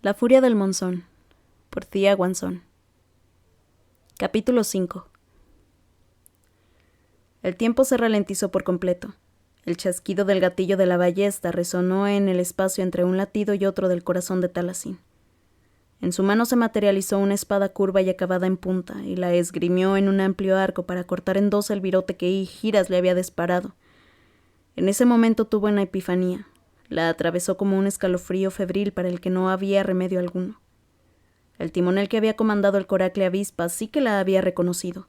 La furia del monzón, por Thea Wanson. Capítulo 5. El tiempo se ralentizó por completo. El chasquido del gatillo de la ballesta resonó en el espacio entre un latido y otro del corazón de Taliesin. En su mano se materializó una espada curva y acabada en punta, y la esgrimió en un amplio arco para cortar en dos el virote que Giras le había disparado. En ese momento tuvo una epifanía. La atravesó como un escalofrío febril para el que no había remedio alguno. El timonel que había comandado el coracle avispa sí que la había reconocido.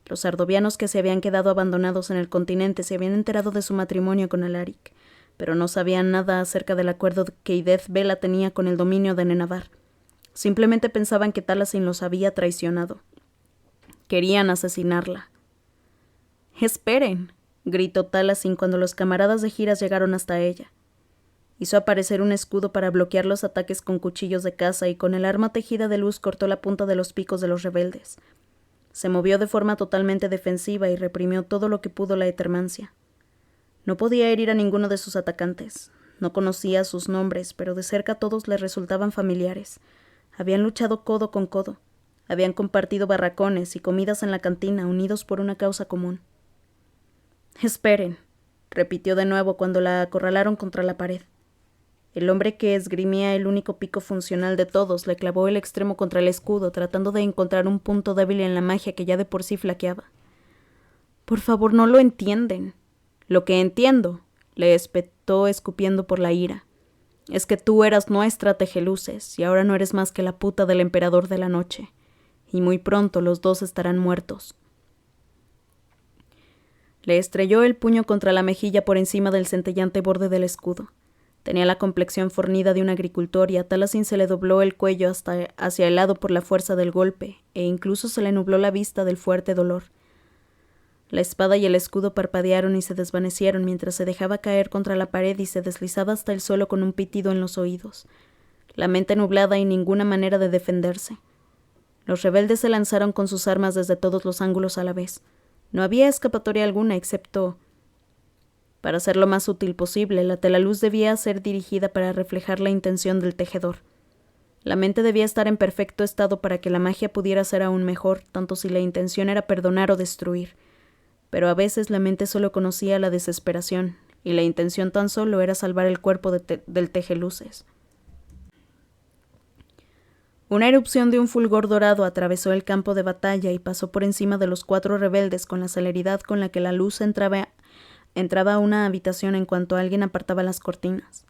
Los ardovianos que se habían quedado abandonados en el continente se habían enterado de su matrimonio con Alaric, pero no sabían nada acerca del acuerdo que Ideth Vela tenía con el dominio de Nenavar. Simplemente pensaban que Taliesin los había traicionado. Querían asesinarla. «¡Esperen!», gritó Taliesin cuando los camaradas de Giras llegaron hasta ella. Hizo aparecer un escudo para bloquear los ataques con cuchillos de caza y con el arma tejida de luz cortó la punta de los picos de los rebeldes. Se movió de forma totalmente defensiva y reprimió todo lo que pudo la Etermancia. No podía herir a ninguno de sus atacantes. No conocía sus nombres, pero de cerca todos le resultaban familiares. Habían luchado codo con codo. Habían compartido barracones y comidas en la cantina, unidos por una causa común. «Esperen», repitió de nuevo cuando la acorralaron contra la pared. El hombre que esgrimía el único pico funcional de todos le clavó el extremo contra el escudo, tratando de encontrar un punto débil en la magia que ya de por sí flaqueaba. «Por favor, no lo entienden». «Lo que entiendo», le espetó escupiendo por la ira, «es que tú eras nuestra tejeluces y ahora no eres más que la puta del emperador de la noche. Y muy pronto los dos estarán muertos». Le estrelló el puño contra la mejilla por encima del centellante borde del escudo. Tenía la complexión fornida de un agricultor y a Taliesin se le dobló el cuello hasta hacia el lado por la fuerza del golpe, e incluso se le nubló la vista del fuerte dolor. La espada y el escudo parpadearon y se desvanecieron mientras se dejaba caer contra la pared y se deslizaba hasta el suelo con un pitido en los oídos. La mente nublada y ninguna manera de defenderse. Los rebeldes se lanzaron con sus armas desde todos los ángulos a la vez. No había escapatoria alguna excepto... Para ser lo más útil posible, la telaluz debía ser dirigida para reflejar la intención del tejedor. La mente debía estar en perfecto estado para que la magia pudiera ser aún mejor, tanto si la intención era perdonar o destruir. Pero a veces la mente solo conocía la desesperación, y la intención tan solo era salvar el cuerpo del tejeluces. Una erupción de un fulgor dorado atravesó el campo de batalla y pasó por encima de los 4 rebeldes con la celeridad con la que la luz entraba a una habitación en cuanto alguien apartaba las cortinas.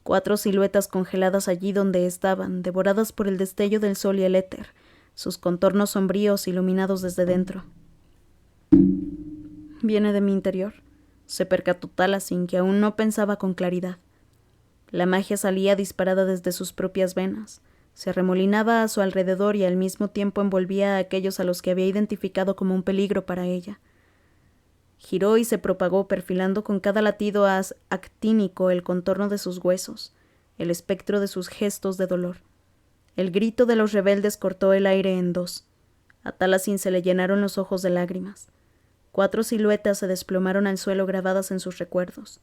4 siluetas congeladas allí donde estaban, devoradas por el destello del sol y el éter, sus contornos sombríos iluminados desde dentro. «Viene de mi interior», se percató Taliesin, que aún no pensaba con claridad. La magia salía disparada desde sus propias venas, se arremolinaba a su alrededor y al mismo tiempo envolvía a aquellos a los que había identificado como un peligro para ella. Giró y se propagó, perfilando con cada latido actínico el contorno de sus huesos, el espectro de sus gestos de dolor. El grito de los rebeldes cortó el aire en 2. A Taliesin se le llenaron los ojos de lágrimas. 4 siluetas se desplomaron al suelo grabadas en sus recuerdos.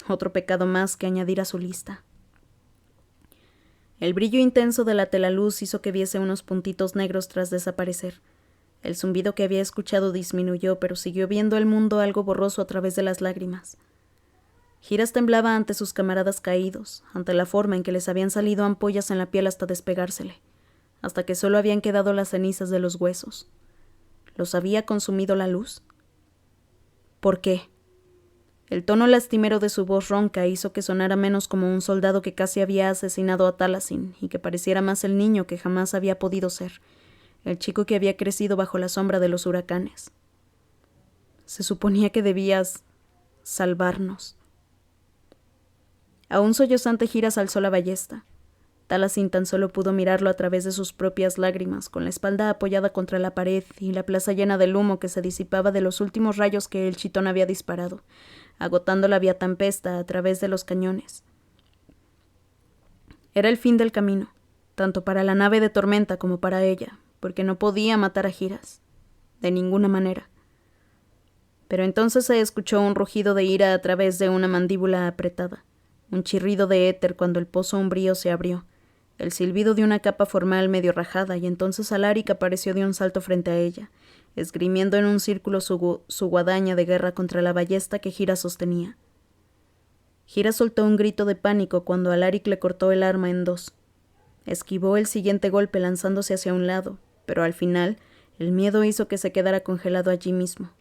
Otro pecado más que añadir a su lista. El brillo intenso de la telaluz hizo que viese unos puntitos negros tras desaparecer. El zumbido que había escuchado disminuyó, pero siguió viendo el mundo algo borroso a través de las lágrimas. Giras temblaba ante sus camaradas caídos, ante la forma en que les habían salido ampollas en la piel hasta despegársele, hasta que solo habían quedado las cenizas de los huesos. ¿Los había consumido la luz? ¿Por qué? El tono lastimero de su voz ronca hizo que sonara menos como un soldado que casi había asesinado a Taliesin y que pareciera más el niño que jamás había podido ser, el chico que había crecido bajo la sombra de los huracanes. Se suponía que debías salvarnos. Aún sollozante Giras alzó la ballesta. Taliesin tan solo pudo mirarlo a través de sus propias lágrimas, con la espalda apoyada contra la pared y la plaza llena del humo que se disipaba de los últimos rayos que el chitón había disparado, agotando la vía Tempesta a través de los cañones. Era el fin del camino, tanto para la nave de tormenta como para ella, porque no podía matar a Giras, de ninguna manera. Pero entonces se escuchó un rugido de ira a través de una mandíbula apretada, un chirrido de éter cuando el pozo umbrío se abrió. el silbido de una capa formal medio rajada, y entonces Alaric apareció de un salto frente a ella, esgrimiendo en un círculo su guadaña de guerra contra la ballesta que Gira sostenía. Gira soltó un grito de pánico cuando Alaric le cortó el arma en dos. Esquivó el siguiente golpe lanzándose hacia un lado, pero al final el miedo hizo que se quedara congelado allí mismo.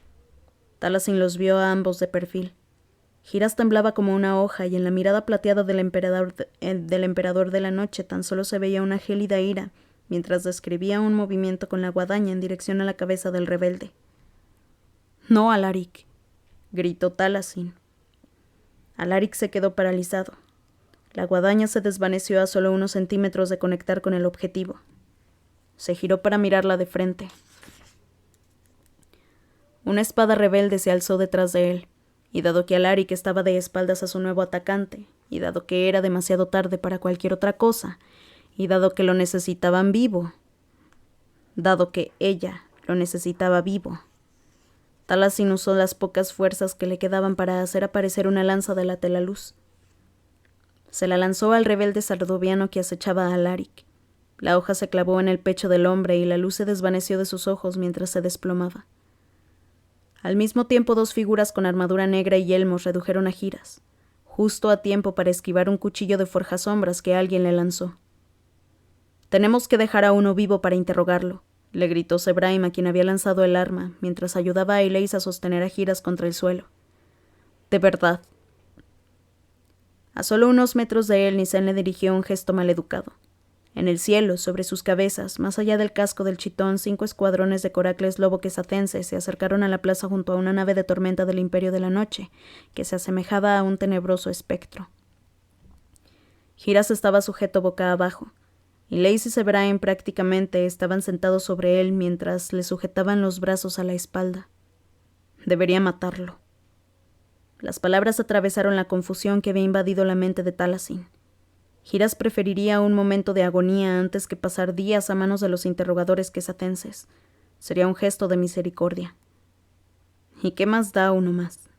Taliesin los vio a ambos de perfil. Giras temblaba como una hoja y en la mirada plateada del emperador de la noche tan solo se veía una gélida ira mientras describía un movimiento con la guadaña en dirección a la cabeza del rebelde. «No, Alaric», gritó Taliesin. Alaric se quedó paralizado. La guadaña se desvaneció a solo unos centímetros de conectar con el objetivo. Se giró para mirarla de frente. Una espada rebelde se alzó detrás de él, y dado que Alaric estaba de espaldas a su nuevo atacante, y dado que era demasiado tarde para cualquier otra cosa, y dado que lo necesitaban vivo, dado que ella lo necesitaba vivo, Taliesin usó las pocas fuerzas que le quedaban para hacer aparecer una lanza delante de la luz. Se la lanzó al rebelde sardoviano que acechaba a Alaric. La hoja se clavó en el pecho del hombre y la luz se desvaneció de sus ojos mientras se desplomaba. Al mismo tiempo, dos figuras con armadura negra y yelmos redujeron a Giras, justo a tiempo para esquivar un cuchillo de forjasombras que alguien le lanzó. «Tenemos que dejar a uno vivo para interrogarlo», le gritó Zebraim, a quien había lanzado el arma, mientras ayudaba a Eleis a sostener a Giras contra el suelo. «De verdad». A solo unos metros de él, Nissen le dirigió un gesto maleducado. En el cielo, sobre sus cabezas, más allá del casco del chitón, 5 escuadrones de coracles lobo-quesatenses se acercaron a la plaza junto a una nave de tormenta del Imperio de la Noche, que se asemejaba a un tenebroso espectro. Giras estaba sujeto boca abajo, y Leis y Zebraim prácticamente estaban sentados sobre él mientras le sujetaban los brazos a la espalda. Debería matarlo. Las palabras atravesaron la confusión que había invadido la mente de Taliesin. Giras preferiría un momento de agonía antes que pasar días a manos de los interrogadores quesatenses. Sería un gesto de misericordia. ¿Y qué más da uno más?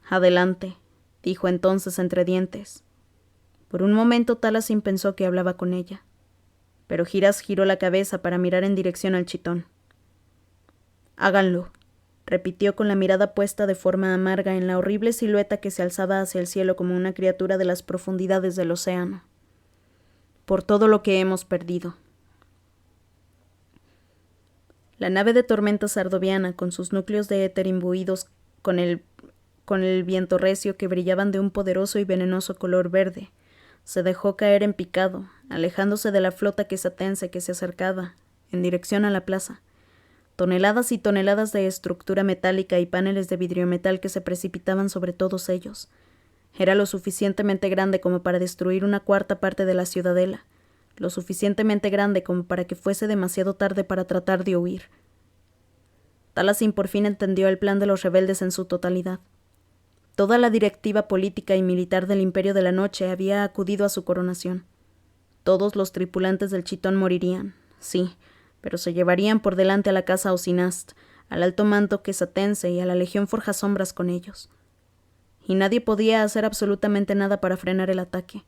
«Adelante», dijo entonces entre dientes. Por un momento Taliesin pensó que hablaba con ella, pero Giras giró la cabeza para mirar en dirección al chitón. «Háganlo», repitió con la mirada puesta de forma amarga en la horrible silueta que se alzaba hacia el cielo como una criatura de las profundidades del océano. «Por todo lo que hemos perdido». La nave de tormenta sardoviana, con sus núcleos de éter imbuidos con el viento recio que brillaban de un poderoso y venenoso color verde, se dejó caer en picado, alejándose de la flota quesatense que se acercaba, en dirección a la plaza. Toneladas y toneladas de estructura metálica y paneles de vidriometal que se precipitaban sobre todos ellos. Era lo suficientemente grande como para destruir una cuarta parte de la ciudadela, lo suficientemente grande como para que fuese demasiado tarde para tratar de huir. Taliesin por fin entendió el plan de los rebeldes en su totalidad. Toda la directiva política y militar del Imperio de la Noche había acudido a su coronación. Todos los tripulantes del chitón morirían, sí, pero se llevarían por delante a la casa Osinast, al alto mando quesatense y a la legión forjasombras con ellos. Y nadie podía hacer absolutamente nada para frenar el ataque.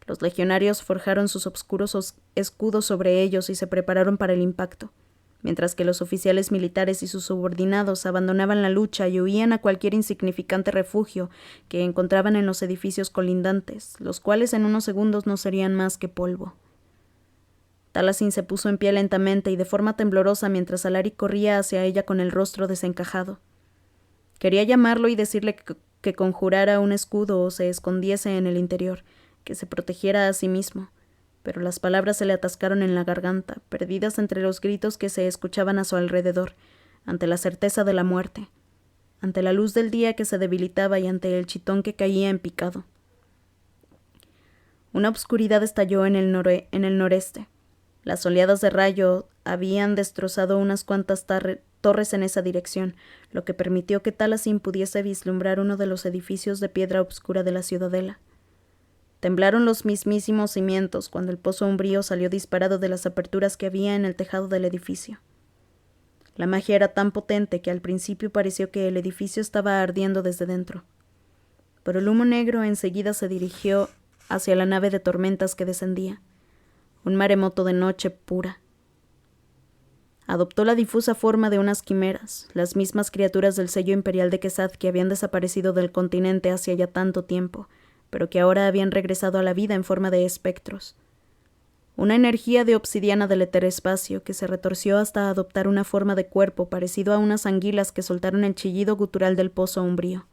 Los legionarios forjaron sus obscuros escudos sobre ellos y se prepararon para el impacto, mientras que los oficiales militares y sus subordinados abandonaban la lucha y huían a cualquier insignificante refugio que encontraban en los edificios colindantes, los cuales en unos segundos no serían más que polvo. Taliesin se puso en pie lentamente y de forma temblorosa mientras Alaric corría hacia ella con el rostro desencajado. Quería llamarlo y decirle que conjurara un escudo o se escondiese en el interior, que se protegiera a sí mismo, pero las palabras se le atascaron en la garganta, perdidas entre los gritos que se escuchaban a su alrededor, ante la certeza de la muerte, ante la luz del día que se debilitaba y ante el chitón que caía en picado. Una obscuridad estalló en el noreste. Las oleadas de rayo habían destrozado unas cuantas torres en esa dirección, lo que permitió que Taliesin pudiese vislumbrar uno de los edificios de piedra oscura de la ciudadela. Temblaron los mismísimos cimientos cuando el pozo umbrío salió disparado de las aperturas que había en el tejado del edificio. La magia era tan potente que al principio pareció que el edificio estaba ardiendo desde dentro. Pero el humo negro enseguida se dirigió hacia la nave de tormentas que descendía. Un maremoto de noche pura. Adoptó la difusa forma de unas quimeras, las mismas criaturas del sello imperial de Quesad que habían desaparecido del continente hacía ya tanto tiempo, pero que ahora habían regresado a la vida en forma de espectros. Una energía de obsidiana del eterespacio que se retorció hasta adoptar una forma de cuerpo parecido a unas anguilas que soltaron el chillido gutural del pozo umbrío.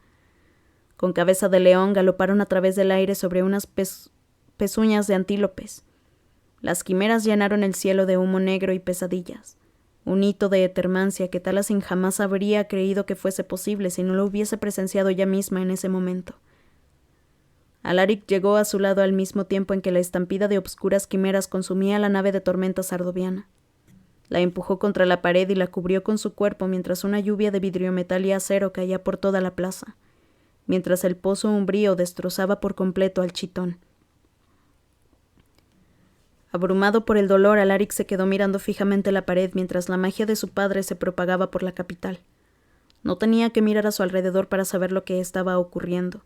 Con cabeza de león galoparon a través del aire sobre unas pezuñas de antílopes. Las quimeras llenaron el cielo de humo negro y pesadillas. Un hito de etermancia que Talasin jamás habría creído que fuese posible si no lo hubiese presenciado ella misma en ese momento. Alaric llegó a su lado al mismo tiempo en que la estampida de obscuras quimeras consumía la nave de tormenta sardoviana. La empujó contra la pared y la cubrió con su cuerpo mientras una lluvia de vidriometal y acero caía por toda la plaza, mientras el pozo umbrío destrozaba por completo al chitón. Abrumado por el dolor, Alaric se quedó mirando fijamente la pared mientras la magia de su padre se propagaba por la capital. No tenía que mirar a su alrededor para saber lo que estaba ocurriendo.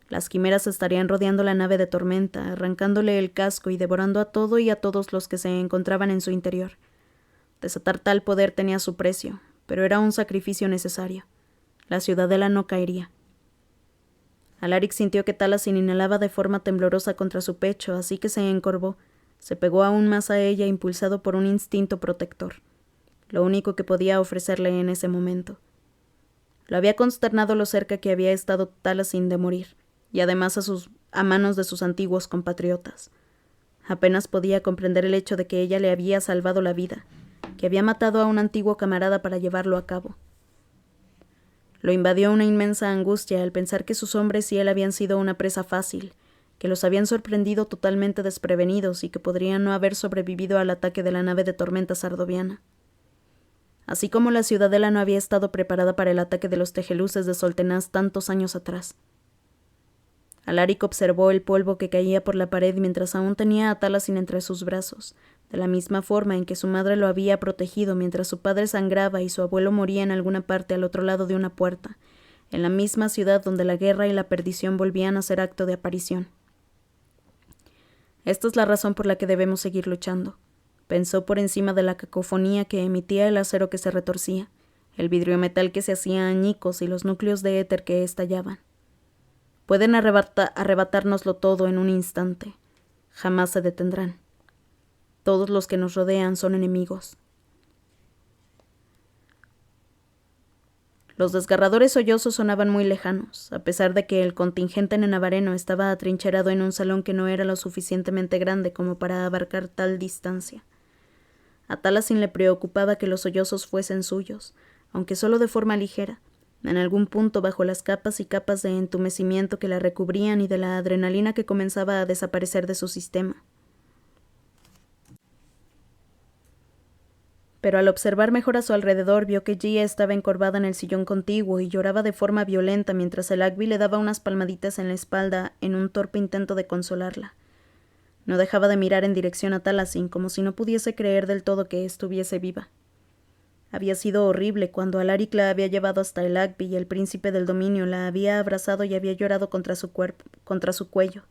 Las quimeras estarían rodeando la nave de tormenta, arrancándole el casco y devorando a todo y a todos los que se encontraban en su interior. Desatar tal poder tenía su precio, pero era un sacrificio necesario. La ciudadela no caería. Alaric sintió que Talasin inhalaba de forma temblorosa contra su pecho, así que se encorvó. Se pegó aún más a ella, impulsado por un instinto protector, lo único que podía ofrecerle en ese momento. Lo había consternado lo cerca que había estado Talasin de morir, y además a manos de sus antiguos compatriotas. Apenas podía comprender el hecho de que ella le había salvado la vida, que había matado a un antiguo camarada para llevarlo a cabo. Lo invadió una inmensa angustia al pensar que sus hombres y él habían sido una presa fácil, que los habían sorprendido totalmente desprevenidos y que podrían no haber sobrevivido al ataque de la nave de tormenta sardoviana. Así como la ciudadela no había estado preparada para el ataque de los tejeluces de Soltenaz tantos años atrás. Alaric observó el polvo que caía por la pared mientras aún tenía a Talasin entre sus brazos, de la misma forma en que su madre lo había protegido mientras su padre sangraba y su abuelo moría en alguna parte al otro lado de una puerta, en la misma ciudad donde la guerra y la perdición volvían a ser acto de aparición. Esta es la razón por la que debemos seguir luchando, pensó por encima de la cacofonía que emitía el acero que se retorcía, el vidriometal que se hacía añicos y los núcleos de éter que estallaban. Pueden arrebatárnoslo todo en un instante. Jamás se detendrán. Todos los que nos rodean son enemigos. Los desgarradores sollozos sonaban muy lejanos, a pesar de que el contingente nenavareno estaba atrincherado en un salón que no era lo suficientemente grande como para abarcar tal distancia. A Talasin le preocupaba que los sollozos fuesen suyos, aunque solo de forma ligera, en algún punto bajo las capas y capas de entumecimiento que la recubrían y de la adrenalina que comenzaba a desaparecer de su sistema. Pero al observar mejor a su alrededor vio que Gia estaba encorvada en el sillón contiguo y lloraba de forma violenta mientras el Agvi le daba unas palmaditas en la espalda en un torpe intento de consolarla. No dejaba de mirar en dirección a Talasin como si no pudiese creer del todo que estuviese viva. Había sido horrible cuando Alaric la había llevado hasta el Agvi y el príncipe del dominio la había abrazado y había llorado contra su cuello.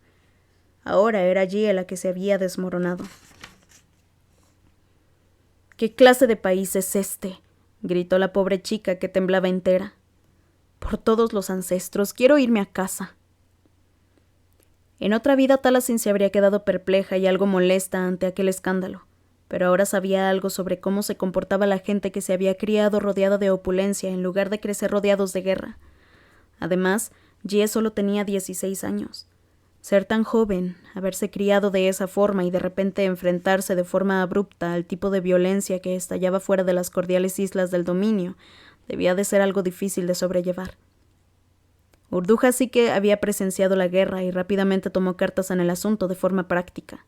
Ahora era Gia la que se había desmoronado. —¿Qué clase de país es este? —gritó la pobre chica que temblaba entera. —Por todos los ancestros, quiero irme a casa. En otra vida Talasin se habría quedado perpleja y algo molesta ante aquel escándalo, pero ahora sabía algo sobre cómo se comportaba la gente que se había criado rodeada de opulencia en lugar de crecer rodeados de guerra. Además, Gia solo tenía 16 años. Ser tan joven, haberse criado de esa forma y de repente enfrentarse de forma abrupta al tipo de violencia que estallaba fuera de las cordiales islas del dominio, debía de ser algo difícil de sobrellevar. Urduja sí que había presenciado la guerra y rápidamente tomó cartas en el asunto de forma práctica.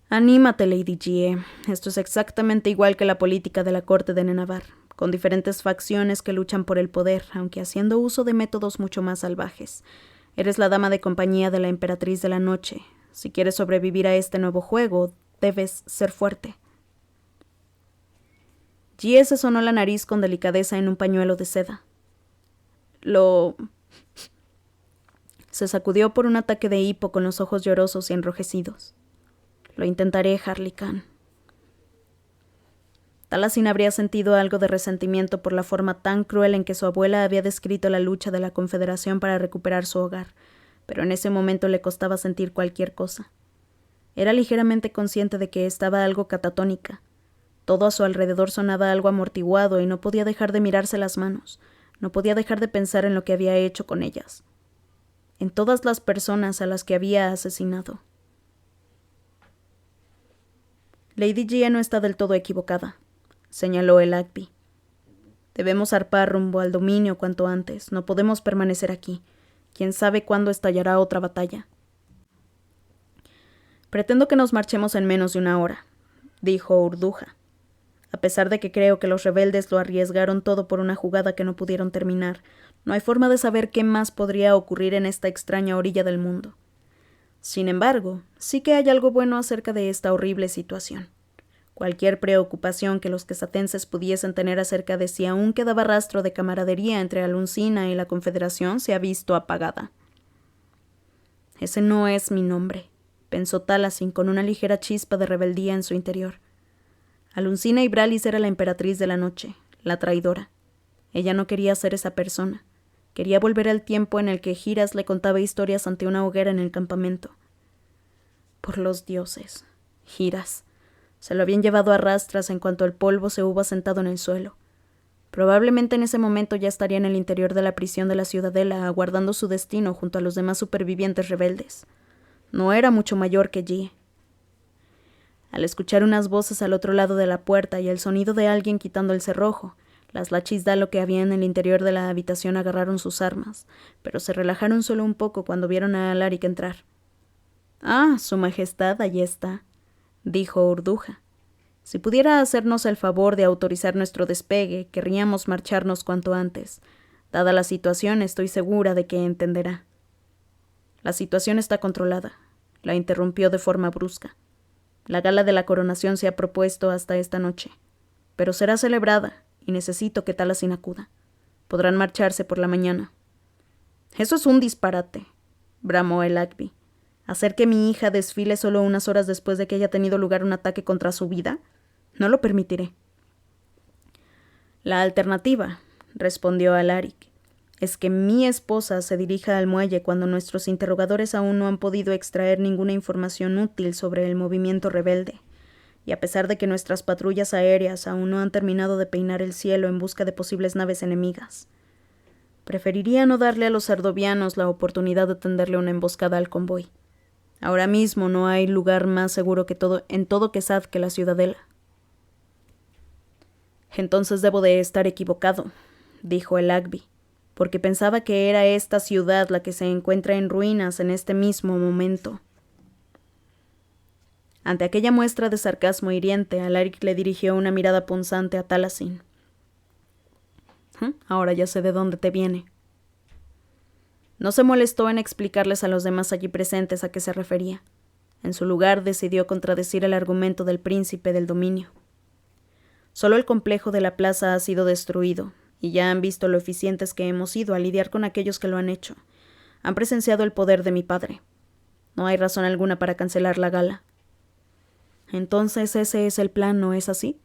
Anímate, Lady Gie. Esto es exactamente igual que la política de la corte de Nenavar, con diferentes facciones que luchan por el poder, aunque haciendo uso de métodos mucho más salvajes. Eres la dama de compañía de la emperatriz de la noche. Si quieres sobrevivir a este nuevo juego, debes ser fuerte. Gie se sonó la nariz con delicadeza en un pañuelo de seda. Lo Se sacudió por un ataque de hipo con los ojos llorosos y enrojecidos. Lo intentaré, Harley Khan. Taliesin habría sentido algo de resentimiento por la forma tan cruel en que su abuela había descrito la lucha de la Confederación para recuperar su hogar, pero en ese momento le costaba sentir cualquier cosa. Era ligeramente consciente de que estaba algo catatónica. Todo a su alrededor sonaba algo amortiguado y no podía dejar de mirarse las manos, no podía dejar de pensar en lo que había hecho con ellas, en todas las personas a las que había asesinado. Lady Gia no está del todo equivocada, señaló el Agby. Debemos zarpar rumbo al dominio cuanto antes. No podemos permanecer aquí. Quién sabe cuándo estallará otra batalla. Pretendo que nos marchemos en menos de una hora, dijo Urduja. A pesar de que creo que los rebeldes lo arriesgaron todo por una jugada que no pudieron terminar, no hay forma de saber qué más podría ocurrir en esta extraña orilla del mundo. Sin embargo, sí que hay algo bueno acerca de esta horrible situación. Cualquier preocupación que los quesatenses pudiesen tener acerca de si aún quedaba rastro de camaradería entre Aluncina y la Confederación se ha visto apagada. Ese no es mi nombre, pensó Taliesin con una ligera chispa de rebeldía en su interior. Aluncina Ibralis era la emperatriz de la noche, la traidora. Ella no quería ser esa persona. Quería volver al tiempo en el que Giras le contaba historias ante una hoguera en el campamento. Por los dioses, Giras. Se lo habían llevado a rastras en cuanto el polvo se hubo asentado en el suelo. Probablemente en ese momento ya estaría en el interior de la prisión de la ciudadela, aguardando su destino junto a los demás supervivientes rebeldes. No era mucho mayor que G. Al escuchar unas voces al otro lado de la puerta y el sonido de alguien quitando el cerrojo, las Lachisdalo que había en el interior de la habitación agarraron sus armas, pero se relajaron solo un poco cuando vieron a Alaric entrar. «Ah, su majestad, allí está», dijo Urduja. «Si pudiera hacernos el favor de autorizar nuestro despegue, querríamos marcharnos cuanto antes. Dada la situación, estoy segura de que entenderá». «La situación está controlada», la interrumpió de forma brusca. «La gala de la coronación se ha propuesto hasta esta noche, pero será celebrada, y necesito que Taliesin acuda. Podrán marcharse por la mañana». «Eso es un disparate», bramó el Agby. ¿Hacer que mi hija desfile solo unas horas después de que haya tenido lugar un ataque contra su vida? No lo permitiré. La alternativa, respondió Alaric, es que mi esposa se dirija al muelle cuando nuestros interrogadores aún no han podido extraer ninguna información útil sobre el movimiento rebelde, y a pesar de que nuestras patrullas aéreas aún no han terminado de peinar el cielo en busca de posibles naves enemigas. Preferiría no darle a los sardovianos la oportunidad de tenderle una emboscada al convoy. Ahora mismo no hay lugar más seguro en todo Quesad que la ciudadela. Entonces debo de estar equivocado, dijo el Agby, porque pensaba que era esta ciudad la que se encuentra en ruinas en este mismo momento. Ante aquella muestra de sarcasmo hiriente, Alaric le dirigió una mirada punzante a Taliesin. Ahora ya sé de dónde te viene. No se molestó en explicarles a los demás allí presentes a qué se refería. En su lugar decidió contradecir el argumento del príncipe del dominio. Solo el complejo de la plaza ha sido destruido, y ya han visto lo eficientes que hemos sido a lidiar con aquellos que lo han hecho. Han presenciado el poder de mi padre. No hay razón alguna para cancelar la gala. Entonces ese es el plan, ¿no es así?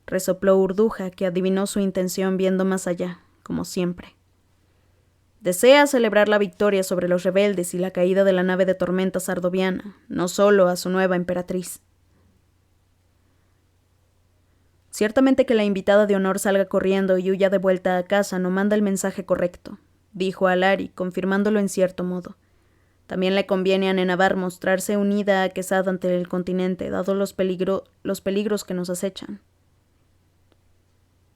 Resopló Urduja, que adivinó su intención viendo más allá, como siempre. Desea celebrar la victoria sobre los rebeldes y la caída de la nave de tormenta sardoviana, no solo a su nueva emperatriz. Ciertamente que la invitada de honor salga corriendo y huya de vuelta a casa no manda el mensaje correcto, dijo Alaric, confirmándolo en cierto modo. También le conviene a Nenavar mostrarse unida a Quesad ante el continente, dado los peligros que nos acechan.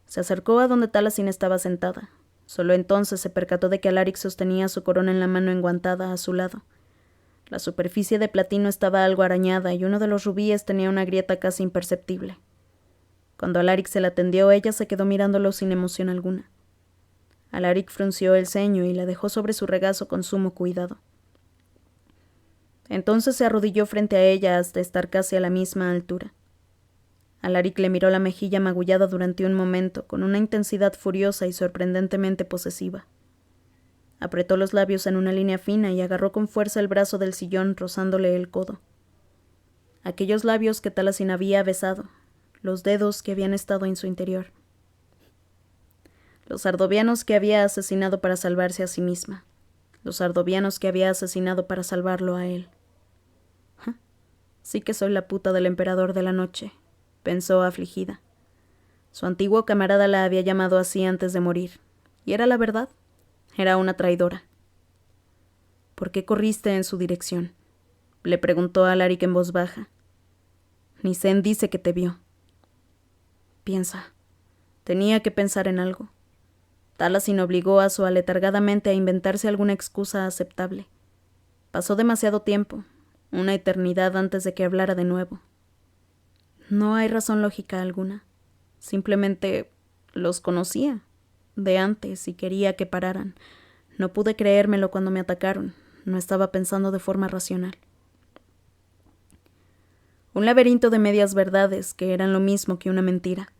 Se acercó a donde Taliesin estaba sentada. Solo entonces se percató de que Alaric sostenía su corona en la mano enguantada a su lado. La superficie de platino estaba algo arañada y uno de los rubíes tenía una grieta casi imperceptible. Cuando Alaric se la tendió, ella se quedó mirándolo sin emoción alguna. Alaric frunció el ceño y la dejó sobre su regazo con sumo cuidado. Entonces se arrodilló frente a ella hasta estar casi a la misma altura. Alaric le miró la mejilla magullada durante un momento, con una intensidad furiosa y sorprendentemente posesiva. Apretó los labios en una línea fina y agarró con fuerza el brazo del sillón, rozándole el codo. Aquellos labios que Taliesin había besado, los dedos que habían estado en su interior. Los ardovianos que había asesinado para salvarse a sí misma. Los ardovianos que había asesinado para salvarlo a él. Sí que soy la puta del emperador de la noche, pensó afligida. Su antiguo camarada la había llamado así antes de morir. ¿Y era la verdad? Era una traidora. ¿Por qué corriste en su dirección? Le preguntó a Alaric en voz baja. Nisen dice que te vio. Piensa. Tenía que pensar en algo. Taliesin obligó a su aletargada mente a inventarse alguna excusa aceptable. Pasó demasiado tiempo, una eternidad antes de que hablara de nuevo. No hay razón lógica alguna. Simplemente los conocía, de antes, y quería que pararan. No pude creérmelo cuando me atacaron. No estaba pensando de forma racional. Un laberinto de medias verdades que eran lo mismo que una mentira.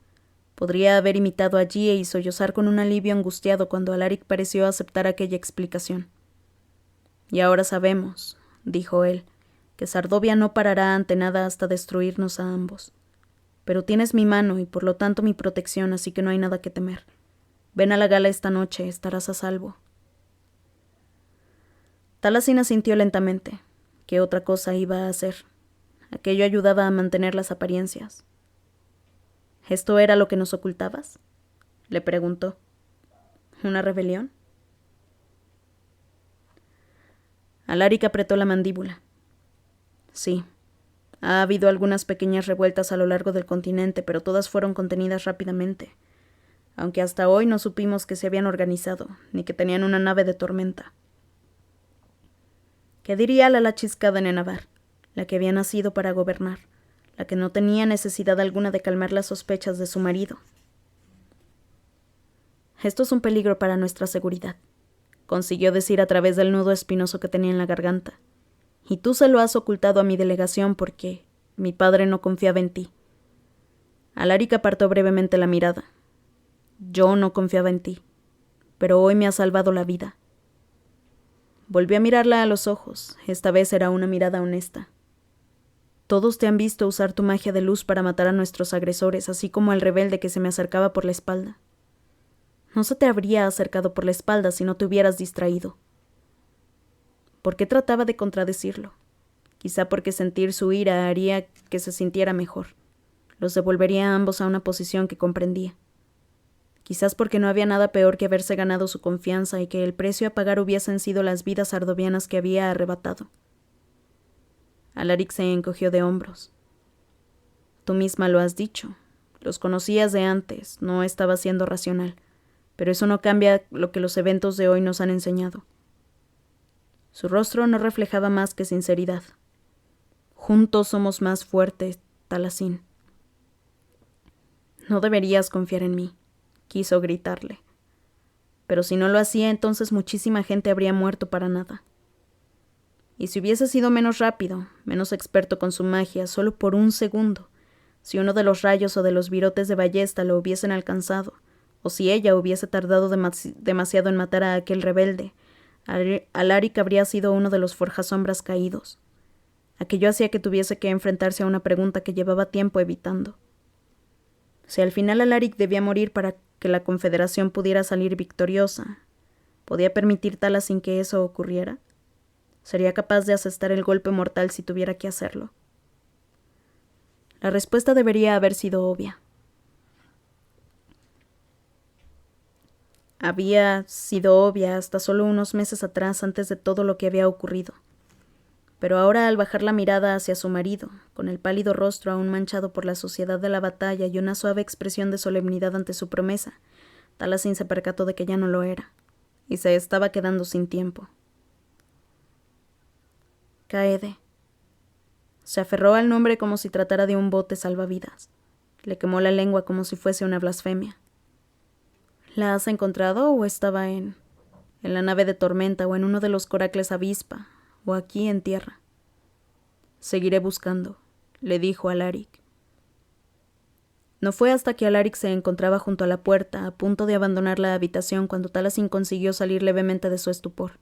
Podría haber imitado allí y sollozar con un alivio angustiado cuando Alaric pareció aceptar aquella explicación. Y ahora sabemos, dijo él, que Sardovia no parará ante nada hasta destruirnos a ambos. Pero tienes mi mano y por lo tanto mi protección, así que no hay nada que temer. Ven a la gala esta noche, estarás a salvo. Taliesin asintió lentamente. ¿Qué otra cosa iba a hacer? Aquello ayudaba a mantener las apariencias. ¿Esto era lo que nos ocultabas? Le preguntó. ¿Una rebelión? Alaric apretó la mandíbula. Sí. Ha habido algunas pequeñas revueltas a lo largo del continente, pero todas fueron contenidas rápidamente, aunque hasta hoy no supimos que se habían organizado, ni que tenían una nave de tormenta. ¿Qué diría la chisca de Nenavar, la que había nacido para gobernar, la que no tenía necesidad alguna de calmar las sospechas de su marido? Esto es un peligro para nuestra seguridad, consiguió decir a través del nudo espinoso que tenía en la garganta. Y tú se lo has ocultado a mi delegación porque mi padre no confiaba en ti. Alaric apartó brevemente la mirada. Yo no confiaba en ti, pero hoy me has salvado la vida. Volvió a mirarla a los ojos. Esta vez era una mirada honesta. Todos te han visto usar tu magia de luz para matar a nuestros agresores, así como al rebelde que se me acercaba por la espalda. No se te habría acercado por la espalda si no te hubieras distraído. ¿Por qué trataba de contradecirlo? Quizá porque sentir su ira haría que se sintiera mejor. Los devolvería a ambos a una posición que comprendía. Quizás porque no había nada peor que haberse ganado su confianza y que el precio a pagar hubiesen sido las vidas ardovianas que había arrebatado. Alaric se encogió de hombros. Tú misma lo has dicho. Los conocías de antes, no estaba siendo racional. Pero eso no cambia lo que los eventos de hoy nos han enseñado. Su rostro no reflejaba más que sinceridad. Juntos somos más fuertes, Taliesin. No deberías confiar en mí, quiso gritarle. Pero si no lo hacía, entonces muchísima gente habría muerto para nada. Y si hubiese sido menos rápido, menos experto con su magia, solo por un segundo, si uno de los rayos o de los virotes de ballesta lo hubiesen alcanzado, o si ella hubiese tardado demasiado en matar a aquel rebelde, Alaric habría sido uno de los forjasombras caídos. Aquello hacía que tuviese que enfrentarse a una pregunta que llevaba tiempo evitando. Si al final Alaric debía morir para que la Confederación pudiera salir victoriosa, ¿podía permitir Taliesin que eso ocurriera? ¿Sería capaz de asestar el golpe mortal si tuviera que hacerlo? La respuesta debería haber sido obvia. Había sido obvia hasta solo unos meses atrás, antes de todo lo que había ocurrido. Pero ahora, al bajar la mirada hacia su marido, con el pálido rostro aún manchado por la suciedad de la batalla y una suave expresión de solemnidad ante su promesa, Taliesin se percató de que ya no lo era, y se estaba quedando sin tiempo. Caede. Se aferró al nombre como si tratara de un bote salvavidas. Le quemó la lengua como si fuese una blasfemia. ¿La has encontrado o estaba en la nave de tormenta o en uno de los coracles avispa o aquí en tierra? Seguiré buscando, le dijo Alaric. No fue hasta que Alaric se encontraba junto a la puerta, a punto de abandonar la habitación, cuando Taliesin consiguió salir levemente de su estupor.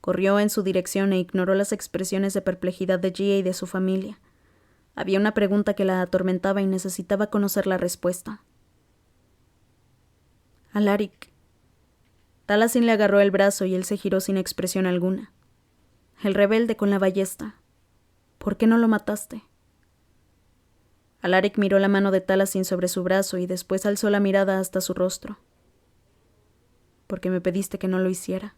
Corrió en su dirección e ignoró las expresiones de perplejidad de Gia y de su familia. Había una pregunta que la atormentaba y necesitaba conocer la respuesta. Alaric. Taliesin le agarró el brazo y él se giró sin expresión alguna. El rebelde con la ballesta. ¿Por qué no lo mataste? Alaric miró la mano de Taliesin sobre su brazo y después alzó la mirada hasta su rostro. Porque me pediste que no lo hiciera.